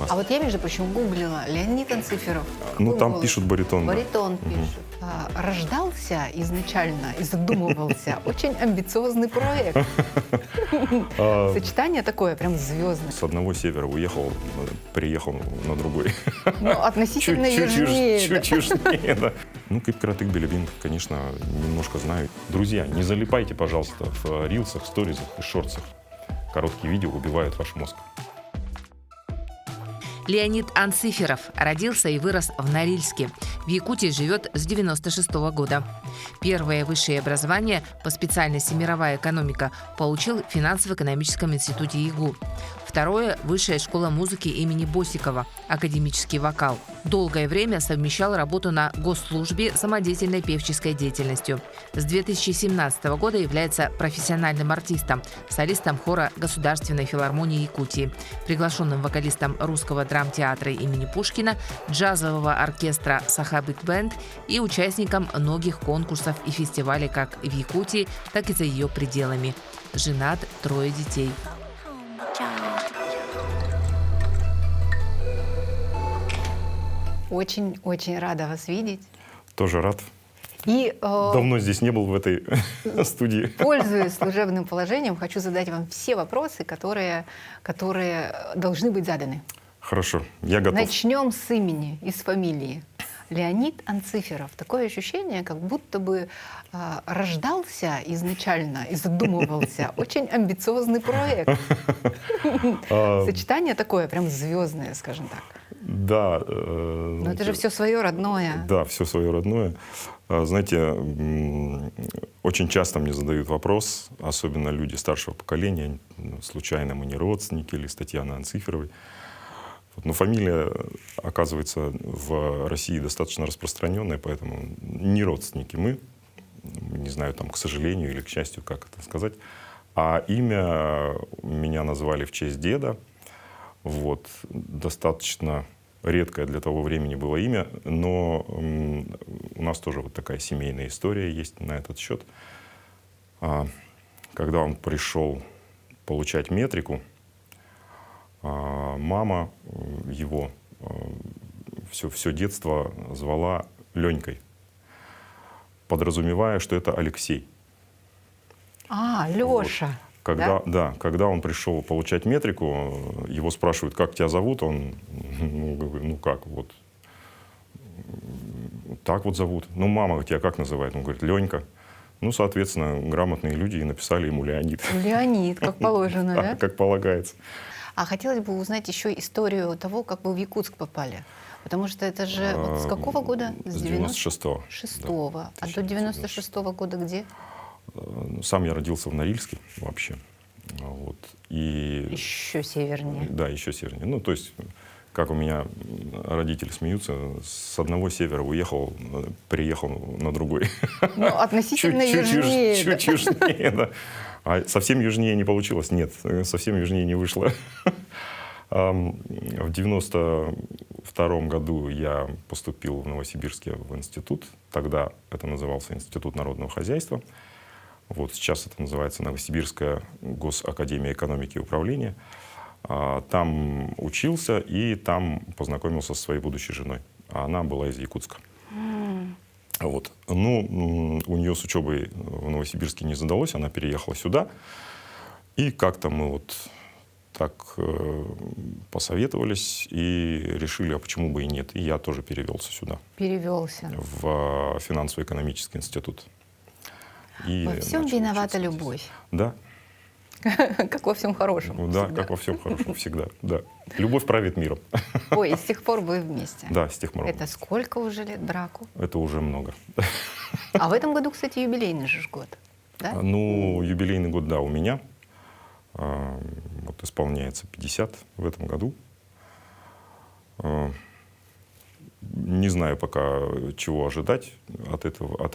А вот я, между прочим, гуглила Леонид Анциферов. Ну, Какой там голос? пишут баритон. Да. Баритон пишет. Рождался изначально и задумывался очень амбициозный проект. Сочетание такое, прям звездное. С одного севера уехал, приехал на другой. Ну, относительно южнее. Чуть южнее, да. Ну, Кипкратык Билибин, конечно, немножко знаю. Друзья, не залипайте, пожалуйста, в рилсах, сторизах и шортсах. Короткие видео убивают ваш мозг. Леонид Анциферов родился и вырос в Норильске. В Якутии живет с 1996 года. Первое высшее образование по специальности «Мировая экономика» получил в финансово-экономическом институте ИГУ. Второе – Высшая школа музыки имени Босикова, академический вокал. Долгое время совмещал работу на госслужбе с самодеятельной певческой деятельностью. С 2017 года является профессиональным артистом, солистом хора Государственной филармонии Якутии, приглашенным вокалистом Русского драмтеатра имени Пушкина, джазового оркестра «Саха Биг Бенд» и участником многих конкурсов и фестивалей как в Якутии, так и за ее пределами. Женат, 3 детей. Очень-очень рада вас видеть. Тоже рад. И, Давно здесь не был в этой студии. пользуясь служебным положением, хочу задать вам все вопросы, которые должны быть заданы. Хорошо, я готов. Начнем с имени и с фамилии. Леонид Анциферов. Такое ощущение, как будто бы рождался изначально и задумывался очень амбициозный проект. Сочетание такое, прям звездное, скажем так. Да. Но это же все свое родное. Да, все свое родное. Знаете, очень часто мне задают вопрос, особенно люди старшего поколения, случайно мы не родственники или с Татьяной Анциферовой. Но фамилия, оказывается, в России достаточно распространенная, поэтому не родственники мы, не знаю, там, к сожалению или к счастью, как это сказать. А имя меня назвали в честь деда. Вот, достаточно редкое для того времени было имя, но у нас тоже вот такая семейная история есть на этот счет. Когда он пришел получать метрику, мама его все детство звала Ленькой, подразумевая, что это Алексей. Леша. Когда он пришел получать метрику, его спрашивают, как тебя зовут, он, ну как, вот так вот зовут. Ну, мама тебя как называет? Он говорит, Ленька. Ну, соответственно, грамотные люди и написали ему Леонид. Леонид, как положено, да? Как полагается. А хотелось бы узнать еще историю того, как вы в Якутск попали. Потому что это же вот с какого года? С 96-го. 96-го. Да, А до 96-го года где? Сам я родился в Норильске вообще. Вот. И... Еще севернее. Да, еще севернее. Ну, то есть, как у меня родители смеются, с одного севера уехал, приехал на другой. Ну, относительно южнее. Чуть южнее, да. А совсем южнее не получилось? Нет, совсем южнее не вышло. В 92 году я поступил в Новосибирске в институт. Тогда это назывался Институт народного хозяйства. Вот сейчас это называется Новосибирская госакадемия экономики и управления. Там учился и там познакомился со своей будущей женой. Она была из Якутска. Вот. Ну, у нее с учебой в Новосибирске не задалось, она переехала сюда. И как-то мы вот так посоветовались и решили, а почему бы и нет. И я тоже перевелся сюда. Перевелся. В финансово-экономический институт. И во всем виновата любовь. Да. Как во всем хорошем. Да, как во всем хорошем всегда. Да. Любовь правит миром. Ой, и с тех пор вы вместе? Да, с тех пор. Это сколько уже лет браку? Это уже много. А в этом году, кстати, юбилейный же год. Да? Ну, юбилейный год, да, у меня. Вот исполняется 50 в этом году. Не знаю пока, чего ожидать от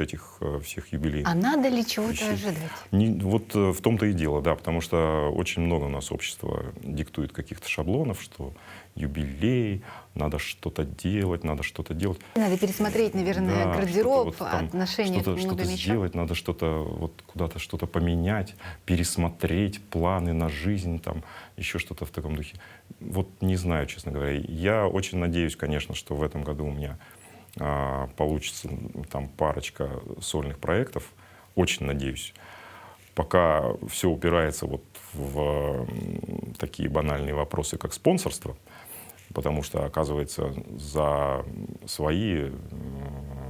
этих всех юбилеев. А надо ли чего-то ожидать? Вот в том-то и дело, да, потому что очень много у нас общество диктует каких-то шаблонов, что юбилей, надо что-то делать, надо что-то делать. Надо пересмотреть, наверное, Да, гардероб, что-то вот там, отношения к что-то многим вещам. сделать, надо что-то вот куда-то что-то поменять, пересмотреть планы на жизнь, там еще что-то в таком духе. Вот не знаю, честно говоря. Я очень надеюсь, конечно, что в этом году у меня получится там парочка сольных проектов. Очень надеюсь. Пока все упирается вот в такие банальные вопросы, как спонсорство, потому что, оказывается, за свои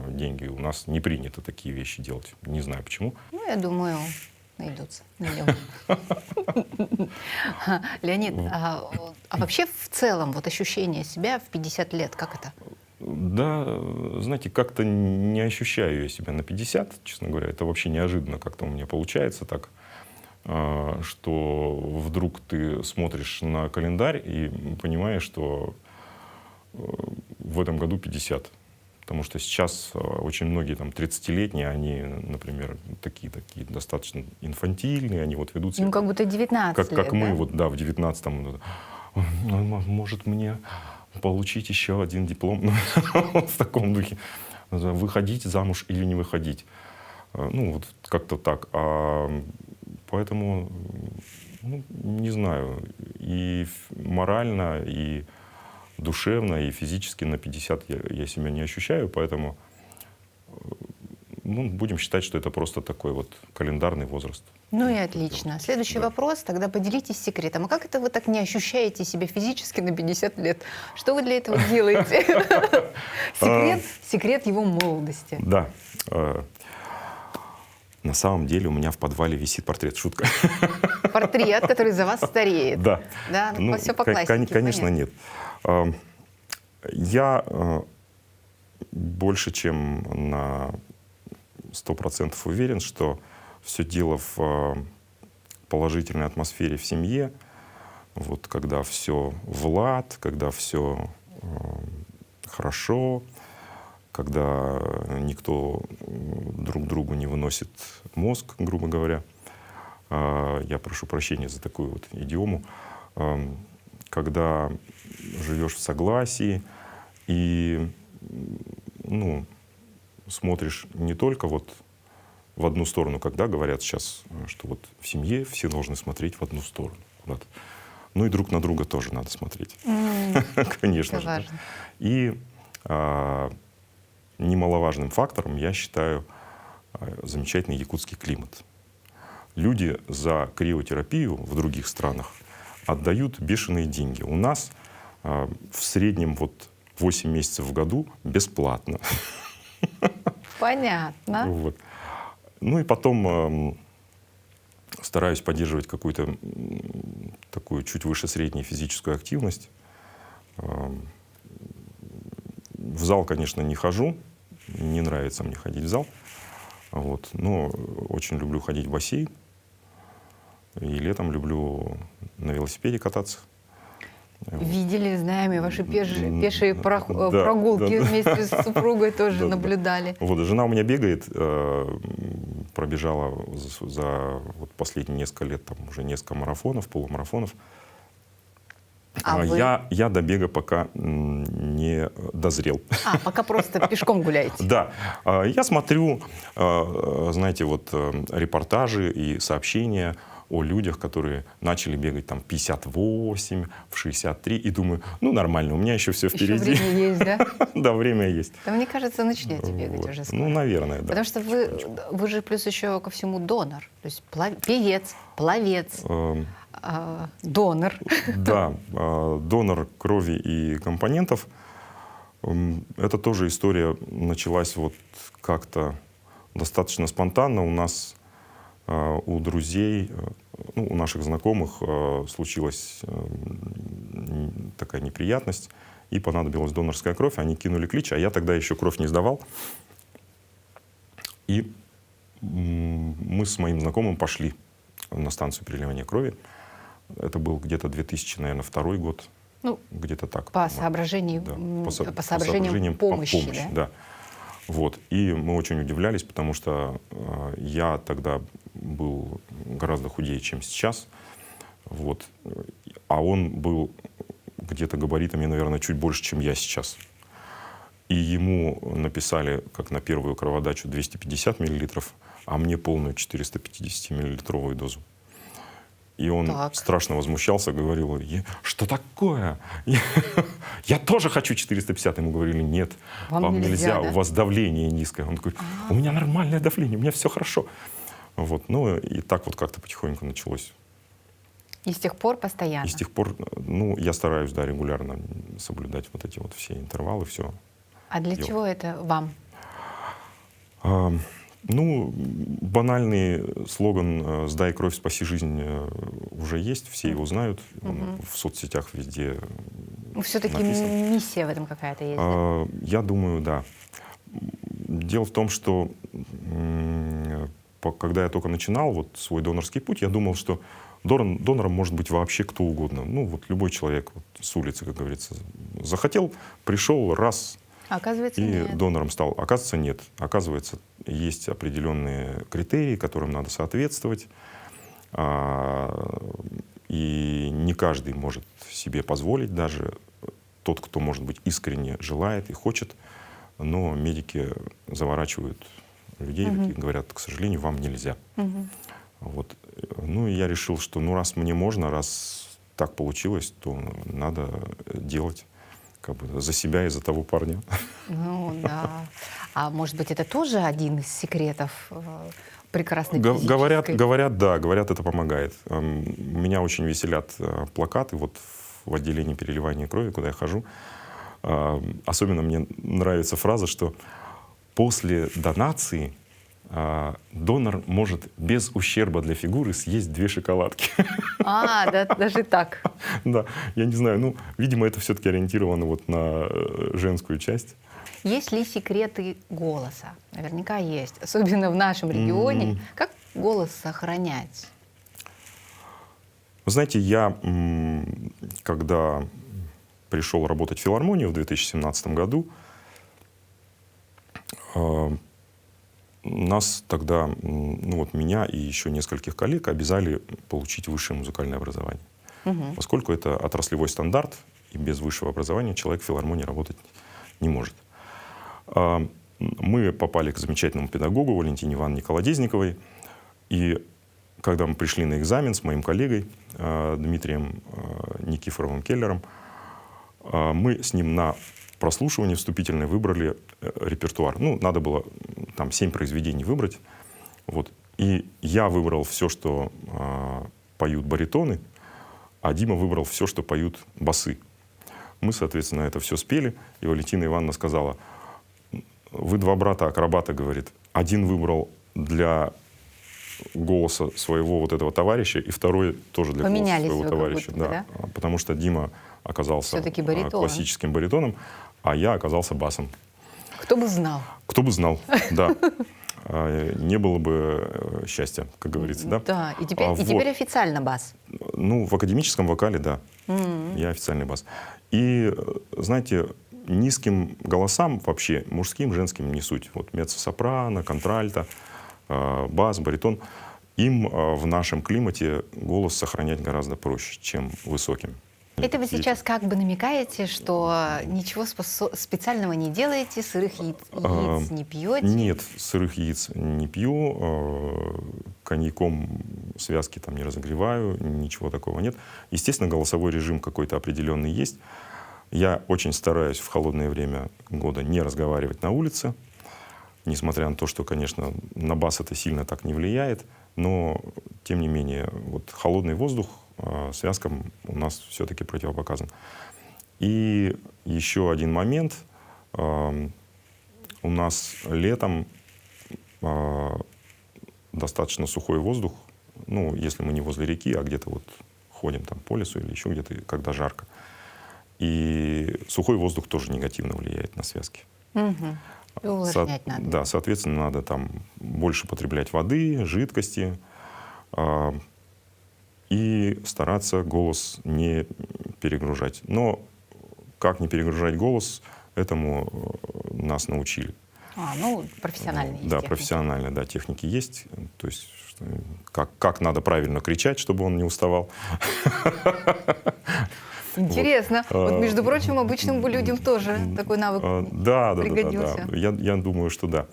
деньги у нас не принято такие вещи делать. Не знаю почему. Ну, я думаю, найдутся. Найдем. Леонид, а вообще в целом вот ощущение себя в 50 лет, как это? Да, знаете, как-то не ощущаю я себя на 50, честно говоря. Это вообще неожиданно как-то у меня получается так, что вдруг ты смотришь на календарь и понимаешь, что в этом году 50. Потому что сейчас очень многие там 30-летние, они, например, такие достаточно инфантильные, они вот ведут себя Ну, как будто 19 лет, как мы да? вот, да, в 19-м. Может мне получить еще один диплом в таком духе. Выходить замуж или не выходить. Ну, вот как-то так. Поэтому, ну, не знаю, и морально, и душевно, и физически на 50 я себя не ощущаю, поэтому ну, будем считать, что это просто такой вот календарный возраст. Ну и отлично. Следующий Да. вопрос, тогда поделитесь секретом. А как это вы так не ощущаете себя физически на 50 лет? Что вы для этого делаете? Секрет его молодости. Да. На самом деле у меня в подвале висит портрет. Шутка. Портрет, который за вас стареет. Да. Да, Ну, все по классике. конечно, понятно. нет. Я больше чем на 100% уверен, что все дело в положительной атмосфере в семье. Вот когда все в лад, когда все хорошо, когда никто друг другу не выносит мозг, грубо говоря. Я прошу прощения за такую вот идиому. Когда живешь в согласии и ну, смотришь не только вот в одну сторону, когда говорят сейчас, что вот в семье все должны смотреть в одну сторону куда-то. Ну и друг на друга тоже надо смотреть. Конечно Это же. важно. И немаловажным фактором я считаю замечательный якутский климат. Люди за криотерапию в других странах отдают бешеные деньги. У нас в среднем вот 8 месяцев в году бесплатно. Понятно. Вот. Ну и потом стараюсь поддерживать какую-то такую чуть выше средней физическую активность. В зал, конечно, не хожу, не нравится мне ходить в зал, вот, но очень люблю ходить в бассейн. И летом люблю на велосипеде кататься. Видели, знаем, и ваши пешие Да, прогулки да. вместе с супругой тоже Да, да. наблюдали. Вот, жена у меня бегает, пробежала за вот последние несколько лет там, уже несколько марафонов, полумарафонов. А вы? Я до бега пока не дозрел. Пока просто пешком гуляете. Да. Я смотрю, знаете, вот репортажи и сообщения о людях, которые начали бегать там 58, в 63, и думаю, ну нормально, у меня еще все Еще впереди. время есть, да? Да, время есть. Да, мне кажется, начнете бегать Вот. уже скоро. Ну, наверное, да. Потому что вы же плюс еще ко всему донор. То есть певец, пловец, донор. Да, донор крови и компонентов. Это тоже история началась вот как-то достаточно спонтанно. У нас, у друзей, ну, у наших знакомых случилась такая неприятность, и понадобилась донорская кровь. Они кинули клич, а я тогда еще кровь не сдавал. И мы с моим знакомым пошли на станцию переливания крови. Это был где-то 2002 год, Ну, где-то так. по соображениям, Да, по соображениям помощи, да? да. Вот. И мы очень удивлялись, потому что я тогда был гораздо худее, чем сейчас. Вот. А он был где-то габаритами, наверное, чуть больше, чем я сейчас. И ему написали, как на первую кроводачу, 250 миллилитров, а мне полную 450-миллилитровую дозу. И он Так. страшно возмущался, говорил: что такое? Я тоже хочу 450. Ему говорили: нет, Вам нельзя, да? у вас давление низкое. Он такой: у меня нормальное давление, у меня все хорошо. Вот. Ну и так вот как-то потихоньку началось. И с тех пор постоянно? И с тех пор, ну, я стараюсь, да, регулярно соблюдать вот эти вот все интервалы, все. А для чего это вам? Ну, банальный слоган «Сдай кровь, спаси жизнь» уже есть, все его знают, он в соцсетях везде Все-таки написан. миссия в этом какая-то есть, да? Я думаю, да. Дело в том, что когда я только начинал вот свой донорский путь, я думал, что донором может быть вообще кто угодно. Ну, вот любой человек вот, с улицы, как говорится, захотел, пришел, раз, Оказывается, и нет. донором стал. Оказывается, нет. Оказывается, есть определенные критерии, которым надо соответствовать. И не каждый может себе позволить, даже тот, кто, может быть, искренне желает и хочет, но медики заворачивают людей и говорят: к сожалению, вам нельзя. Вот. Ну, и я решил, что ну, раз мне можно, раз так получилось, то надо делать. Как бы за себя и за того парня. Ну да. А может быть, это тоже один из секретов прекрасной физической? Говорят, да, говорят, это помогает. Меня очень веселят плакаты вот в отделении переливания крови, куда я хожу. Особенно мне нравится фраза, что после донации донор может без ущерба для фигуры съесть 2 шоколадки. А, да, даже так. Да, я не знаю, ну, видимо, это все-таки ориентировано вот на женскую часть. Есть ли секреты голоса? Наверняка есть. Особенно в нашем регионе. Как голос сохранять? Вы знаете, я, когда пришел работать в филармонию в 2017 году, нас тогда, ну вот меня и еще нескольких коллег обязали получить высшее музыкальное образование. Поскольку это отраслевой стандарт, и без высшего образования человек в филармонии работать не может. Мы попали к замечательному педагогу Валентине Ивановне Колодезниковой. И когда мы пришли на экзамен с моим коллегой Дмитрием Никифоровым Келлером, мы с ним на прослушивание вступительное выбрали репертуар. Ну, надо было там 7 произведений выбрать. Вот. И я выбрал все, что поют баритоны, а Дима выбрал все, что поют басы. Мы, соответственно, это все спели, и Валентина Ивановна сказала: вы 2 брата-акробата, говорит, один выбрал для голоса своего вот этого товарища, и второй тоже для Поменялись голоса своего вы товарища. как будто бы, да? Потому что Дима оказался Все-таки баритон. классическим баритоном, а я оказался басом. Кто бы знал? Кто бы знал, да. Не было бы счастья, как говорится, да? Да, и теперь официально бас. Ну, в академическом вокале, да. Я официальный бас. И, знаете, низким голосам вообще, мужским, женским, не суть. Вот меццо-сопрано, контральто, бас, баритон. Им в нашем климате голос сохранять гораздо проще, чем высоким. Это вы сейчас как бы намекаете, что ничего специального не делаете, сырых яиц не пьете? Нет, сырых яиц не пью, коньяком связки там не разогреваю, ничего такого нет. Естественно, голосовой режим какой-то определенный есть. Я очень стараюсь в холодное время года не разговаривать на улице, несмотря на то, что, конечно, на бас это сильно так не влияет, но, тем не менее, вот холодный воздух связкам у нас все-таки противопоказан. И еще один момент. У нас летом достаточно сухой воздух, ну, если мы не возле реки, а где-то вот ходим там по лесу или еще где-то, когда жарко. И сухой воздух тоже негативно влияет на связки. И увлажнять надо. Да, соответственно, надо там больше потреблять воды, жидкости, и стараться голос не перегружать. Но как не перегружать голос, этому нас научили. Ну, профессиональные есть Да, техники. профессиональные, да, техники есть. То есть как надо правильно кричать, чтобы он не уставал. Интересно. Вот, между прочим, обычным людям тоже такой навык Да. пригодился. Я думаю, что да.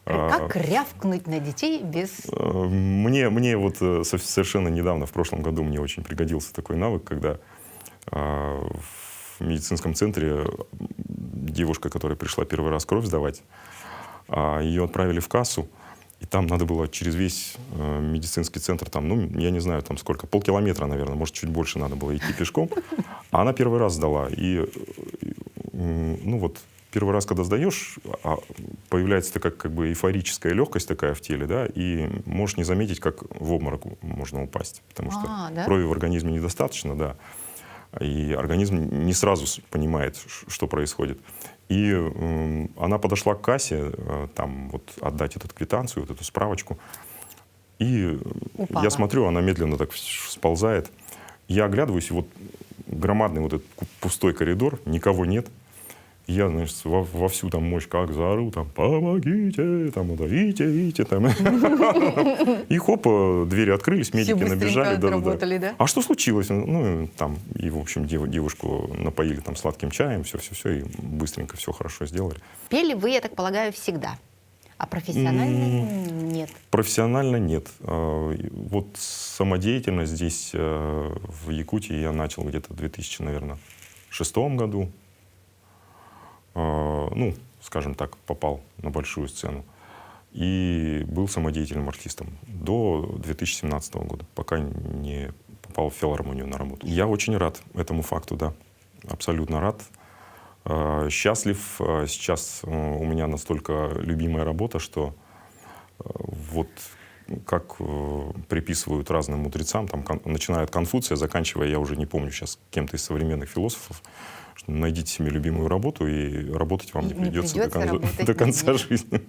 Как рявкнуть на детей без... Мне вот совершенно недавно, в прошлом году, мне очень пригодился такой навык, когда в медицинском центре девушка, которая пришла первый раз кровь сдавать, ее отправили в кассу, и там надо было через весь медицинский центр, там, ну, я не знаю, там сколько, полкилометра, наверное, может, чуть больше надо было идти пешком. А она первый раз сдала. И ну вот, первый раз, когда сдаешь, появляется такая как бы эйфорическая легкость такая в теле, да, и можешь не заметить, как в обморок можно упасть. Потому что да? крови в организме недостаточно, да. И организм не сразу понимает, что происходит. И она подошла к кассе, там вот отдать эту квитанцию, вот эту справочку. И Упала. я смотрю, она медленно так сползает. Я оглядываюсь, и вот громадный вот этот пустой коридор, никого нет. И я, значит, во всю там мощь как заору, там, помогите, там, идите, там. И хоп, двери открылись, медики Все быстренько набежали. отработали, да? А что случилось? Ну, там, и, в общем, девушку напоили там сладким чаем, все, и быстренько все хорошо сделали. Пели вы, я так полагаю, всегда. А профессионально нет. Профессионально нет. Вот самодеятельность здесь, в Якутии, я начал где-то в 2006 году. Ну, скажем так, попал на большую сцену. И был самодеятельным артистом до 2017 года, пока не попал в филармонию на работу. Я очень рад этому факту, да. Абсолютно рад. Счастлив. Сейчас у меня настолько любимая работа, что вот как приписывают разным мудрецам, там, начиная от Конфуция, заканчивая, я уже не помню сейчас, кем-то из современных философов, что найдите себе любимую работу, и работать вам не придется до конца жизни.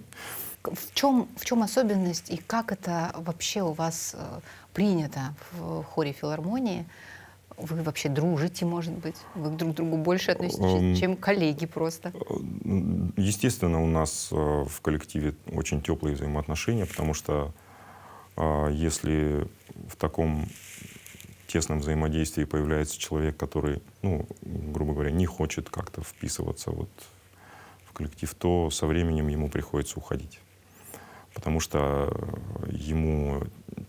В чем особенность и как это вообще у вас принято в хоре филармонии? Вы вообще дружите, может быть? Вы друг к другу больше относитесь, чем коллеги просто? Естественно, у нас в коллективе очень теплые взаимоотношения, потому что если в таком тесном взаимодействии появляется человек, который, ну, грубо говоря, не хочет как-то вписываться вот в коллектив, то со временем ему приходится уходить. Потому что ему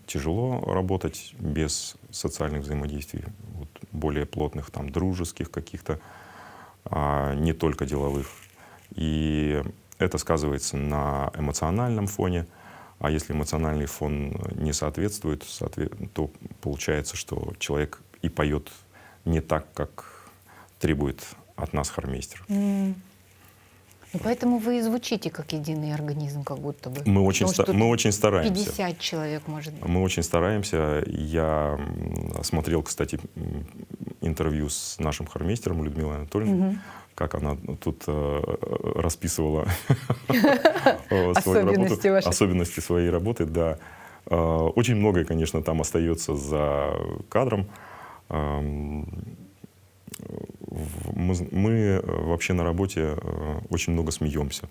тяжело работать без социальных взаимодействий, вот, более плотных, там, дружеских каких-то, а не только деловых. И это сказывается на эмоциональном фоне. А если эмоциональный фон не соответствует, то получается, что человек и поет не так, как требует от нас хормейстер. И поэтому вы и звучите как единый организм, как будто бы. Мы очень стараемся. 50 человек, может быть. Мы очень стараемся. Я смотрел, кстати, интервью с нашим хормейстером Людмилой Анатольевной, как она тут расписывала свою работу, особенности своей работы. Да. Очень многое, конечно, там остается за кадром. Мы вообще на работе очень много смеемся.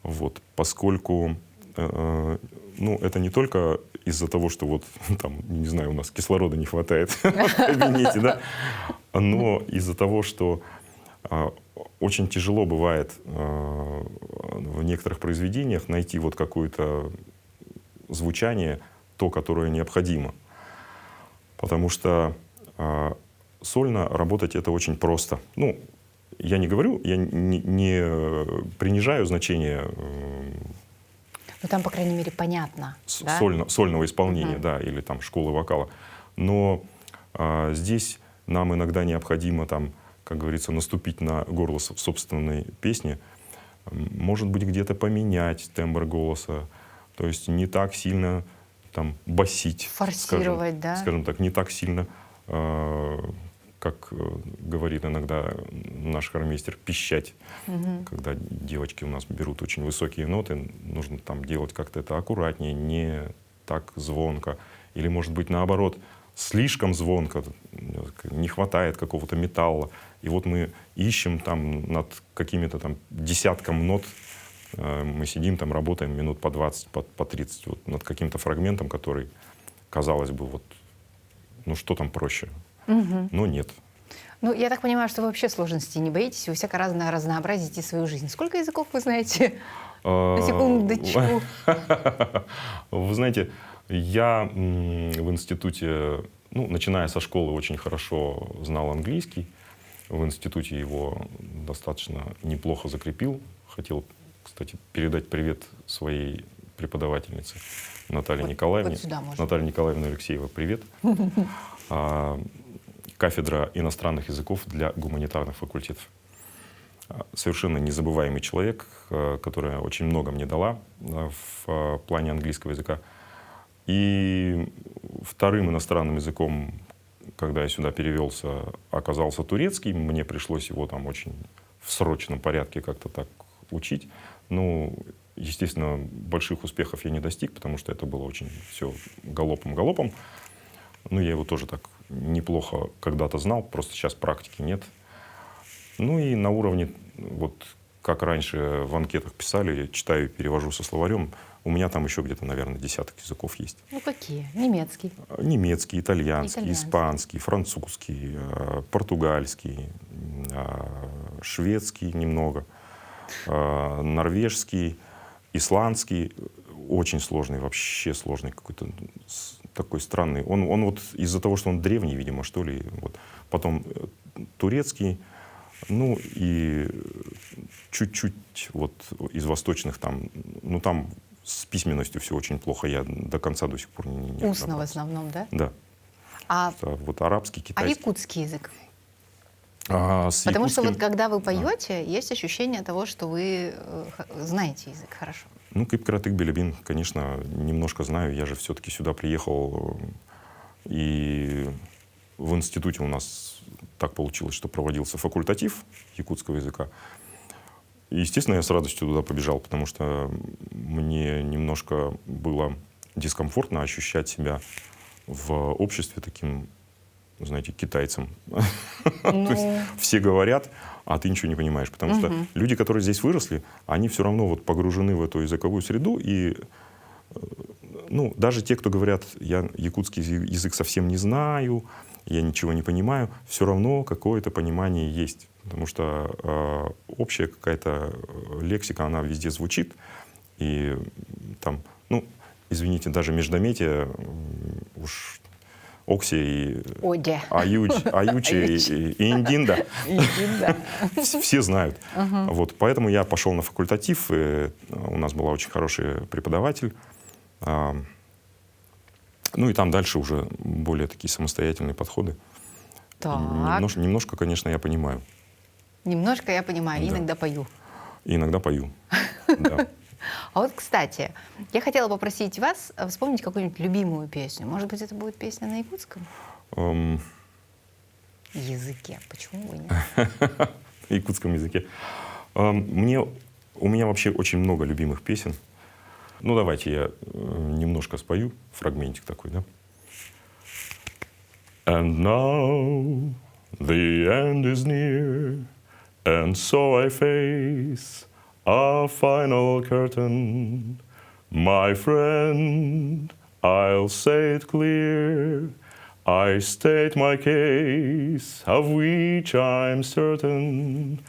Вот, поскольку ну, это не только из-за того, что вот там, не знаю, у нас кислорода не хватает в кабинете, да, но из-за того, что очень тяжело бывает в некоторых произведениях найти вот какое-то звучание, то, которое необходимо. Потому что сольно работать это очень просто. Ну, я не говорю, я не принижаю значение ну, там, по крайней мере, понятно. Да? Сольного исполнения, да, или там школы вокала. Но здесь нам иногда необходимо, там, как говорится, наступить на горло собственной песни. Может быть, где-то поменять тембр голоса. То есть не так сильно там басить. Форсировать, да? Скажем так, не так сильно, как говорит иногда наш хормейстер, пищать. Когда девочки у нас берут очень высокие ноты, нужно там делать как-то это аккуратнее, не так звонко. Или, может быть, наоборот, слишком звонко, не хватает какого-то металла. И вот мы ищем там над какими-то там десятком нот Мы сидим там, работаем минут по 20, по 30 вот, над каким-то фрагментом, который, казалось бы, вот, ну что там проще? Но нет. Ну, я так понимаю, что вы вообще сложностей не боитесь, вы всяко разнообразите свою жизнь. Сколько языков вы знаете? На секундочку. Вы знаете, я в институте, ну, начиная со школы, очень хорошо знал английский. В институте его достаточно неплохо закрепил. Хотел, кстати, передать привет своей преподавательнице Наталье Николаевне. Вот сюда можно. Наталья Николаевна Алексеева, привет. Кафедра иностранных языков для гуманитарных факультетов. Совершенно незабываемый человек, которая очень много мне дала в плане английского языка. И вторым иностранным языком, когда я сюда перевелся, оказался турецкий. Мне пришлось его там очень в срочном порядке как-то так учить. Ну, естественно, больших успехов я не достиг, потому что это было очень все галопом-галопом. Ну, я его тоже так неплохо когда-то знал, просто сейчас практики нет. Ну и на уровне, вот как раньше в анкетах писали, я читаю, перевожу со словарем, у меня там еще где-то, наверное, десяток языков есть. Ну, какие? Немецкий. Немецкий, итальянский, испанский, французский, португальский, шведский немного, норвежский, исландский. Очень сложный, вообще сложный какой-то, такой странный. Он вот из-за того, что он древний, видимо, что ли. Вот. Потом турецкий, ну и чуть-чуть вот из восточных там, ну там с письменностью все очень плохо. Я до конца до сих пор не Устно в основном, да? Да. А вот арабский, китайский. якутский язык? С Потому что якутским- вот когда вы поете, есть ощущение того, что вы знаете язык хорошо. Ну, Кыпкратык Белебин, конечно, немножко знаю. Я же все-таки сюда приехал, и в институте у нас так получилось, что проводился факультатив якутского языка. И, естественно, я с радостью туда побежал, потому что мне немножко было дискомфортно ощущать себя в обществе таким, знаете, китайцем. То есть все говорят, а ты ничего не понимаешь. Потому что люди, которые здесь выросли, они все равно вот погружены в эту языковую среду. И ну, даже те, кто говорят, я якутский язык совсем не знаю, я ничего не понимаю, все равно какое-то понимание есть. Потому что общая какая-то лексика, она везде звучит. И там, ну, извините, даже междометие уж... Окси и Оде. Аютчи и Индинда. Все знают. Вот, поэтому я пошел на факультатив. И у нас была очень хороший преподаватель. Ну и там дальше уже более такие самостоятельные подходы. Так. Немножко, конечно, я понимаю. Немножко я понимаю, Да. иногда пою. И иногда пою. Да. А вот, кстати, я хотела попросить вас вспомнить какую-нибудь любимую песню. Может быть, это будет песня на якутском языке? Почему бы нет? На якутском языке. У меня вообще очень много любимых песен. Ну, давайте я немножко спою, фрагментик такой, да? And now the end is near, and so I face a final curtain. My friend, I'll say it clear, I state my case, of which I'm certain.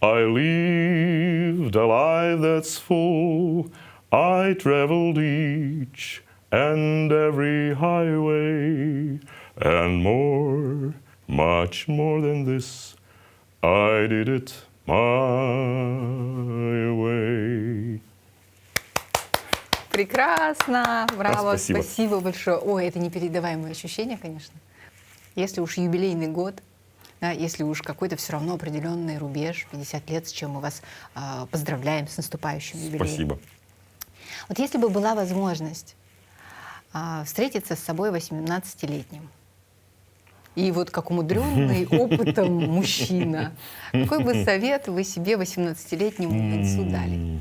I lived a life that's full, I traveled each and every highway, and more, much more than this, I did it my way. Прекрасно! Браво! Спасибо. Спасибо большое. Ой, это непередаваемые ощущения, конечно. Если уж юбилейный год, да, если уж какой-то все равно определенный рубеж, 50 лет, с чем мы вас поздравляем с наступающим юбилеем. Спасибо. Вот если бы была возможность встретиться с собой 18-летним, и вот как умудренный опытом мужчина, какой бы совет вы себе 18-летнему юнцу дали?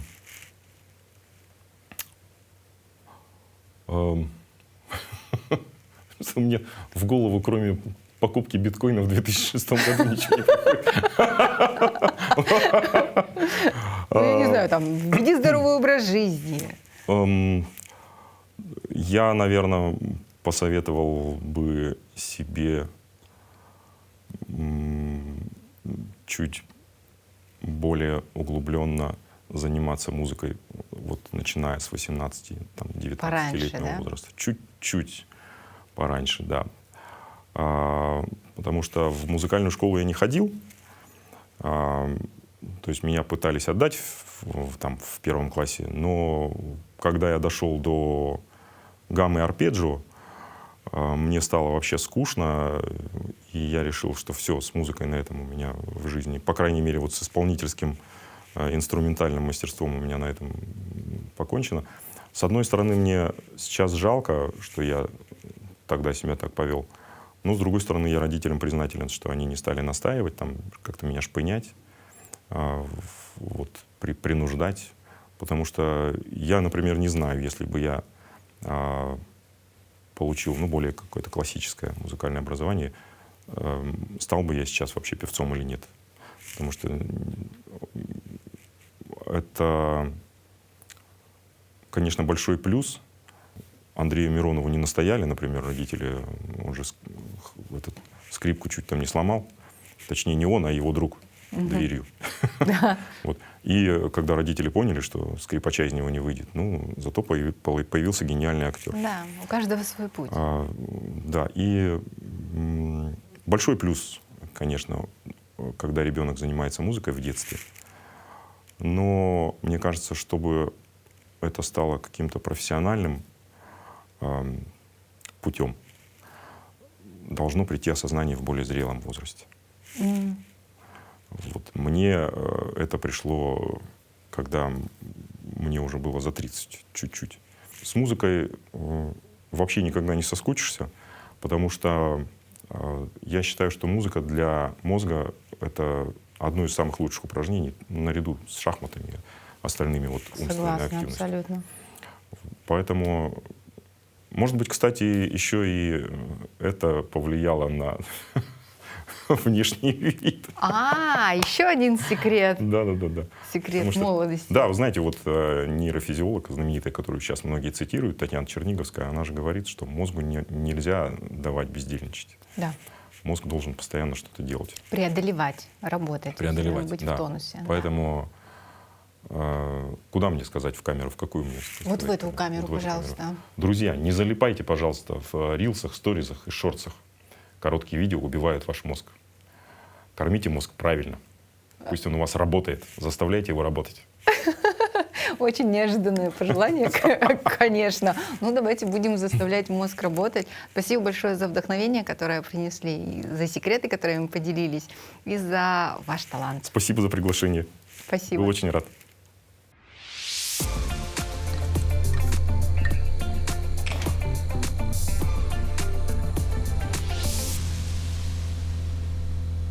Мне в голову, кроме покупки биткоина в 2006 году, ничего не приходит. Ну, я не знаю, там, веди здоровый образ жизни. Я, наверное, посоветовал бы себе чуть более углубленно заниматься музыкой, вот начиная с 18-19-летнего да? возраста. Чуть-чуть пораньше, да. Потому что в музыкальную школу я не ходил. То есть меня пытались отдать в первом классе, но когда я дошел до гаммы и арпеджио, мне стало вообще скучно, и я решил, что все, с музыкой на этом у меня в жизни, по крайней мере, вот с исполнительским инструментальным мастерством у меня на этом покончено. С одной стороны, мне сейчас жалко, что я тогда себя так повел, но с другой стороны, я родителям признателен, что они не стали настаивать, там, как-то меня шпынять, вот, принуждать, потому что я, например, не знаю, если бы я получил, ну, более какое-то классическое музыкальное образование, стал бы я сейчас вообще певцом или нет. Потому что это, конечно, большой плюс. Андрею Миронову не настояли, например, родители. Он же скрипку чуть там не сломал. Точнее, не он, а его друг дверью. Вот. И когда родители поняли, что скрипача из него не выйдет, ну, зато появился гениальный актер. Да, у каждого свой путь. Да, и большой плюс, конечно, когда ребенок занимается музыкой в детстве. Но мне кажется, чтобы это стало каким-то профессиональным путем, должно прийти осознание в более зрелом возрасте. Вот. Мне это пришло, когда мне уже было за 30 чуть-чуть. С музыкой вообще никогда не соскучишься, потому что я считаю, что музыка для мозга — это одно из самых лучших упражнений, наряду с шахматами, остальными вот умственными Согласна, активностями. абсолютно. Поэтому, может быть, кстати, еще и это повлияло на внешний вид. Еще один секрет. Да. Секрет Потому что, молодости. да, вы знаете, вот нейрофизиолог знаменитая, которую сейчас многие цитируют, Татьяна Черниговская, она же говорит, что мозгу нельзя давать бездельничать. Да. Мозг должен постоянно что-то делать. Преодолевать, работать, быть да. в тонусе. Поэтому куда мне сказать в камеру, в какую мне сказать? Вот в эту камеру, Вот в эту пожалуйста. камеру. Друзья, не залипайте, пожалуйста, в рилсах, сторизах и шортсах. Короткие видео убивают ваш мозг. Кормите мозг правильно. Пусть он у вас работает. Заставляйте его работать. Очень неожиданное пожелание, конечно. Ну, давайте будем заставлять мозг работать. Спасибо большое за вдохновение, которое принесли, и за секреты, которыми поделились, и за ваш талант. Спасибо за приглашение. Спасибо. Был очень рад.